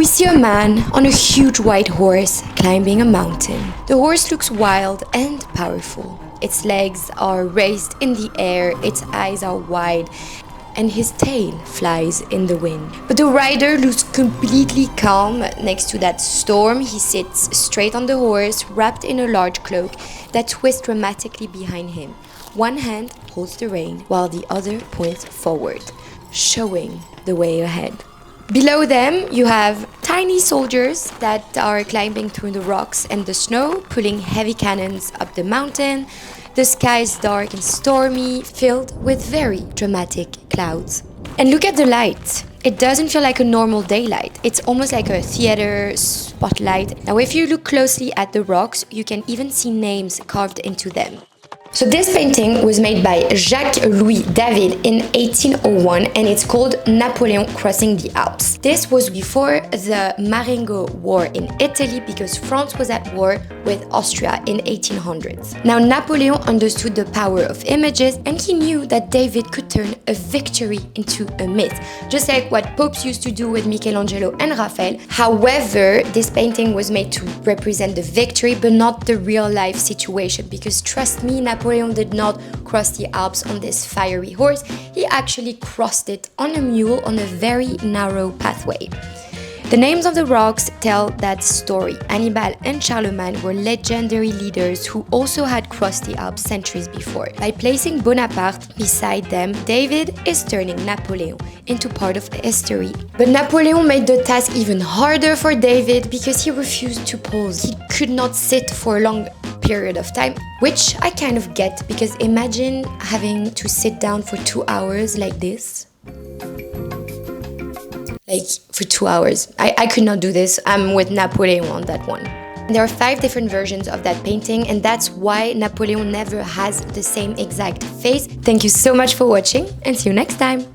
We see a man on a huge white horse climbing a mountain. The horse looks wild and powerful. Its legs are raised in the air, its eyes are wide, and his tail flies in the wind. But the rider looks completely calm next to that storm. He sits straight on the horse, wrapped in a large cloak that twists dramatically behind him. One hand holds the rein, while the other points forward, showing the way ahead. Below them, you have tiny soldiers that are climbing through the rocks and the snow, pulling heavy cannons up the mountain. The sky is dark and stormy, filled with very dramatic clouds. And look at the light. It doesn't feel like a normal daylight. It's almost like a theater spotlight. Now, if you look closely at the rocks, you can even see names carved into them. So this painting was made by Jacques Louis David in 1801 and it's called Napoleon Crossing the Alps. This was before the Marengo War in Italy because France was at war with Austria in 1800s. Now Napoleon understood the power of images and he knew that David could turn a victory into a myth, just like what popes used to do with Michelangelo and Raphael. However, this painting was made to represent the victory but not the real life situation because trust me, Napoleon did not cross the Alps on this fiery horse, he actually crossed it on a mule on a very narrow pathway. The names of the rocks tell that story. Hannibal and Charlemagne were legendary leaders who also had crossed the Alps centuries before. By placing Bonaparte beside them, David is turning Napoleon into part of history. But Napoleon made the task even harder for David because he refused to pause. He could not sit for a long period of time, which I kind of get because imagine having to sit down for 2 hours like this. Like for 2 hours. I could not do this. I'm with Napoleon on that one. There are 5 different versions of that painting and that's why Napoleon never has the same exact face. Thank you so much for watching and see you next time.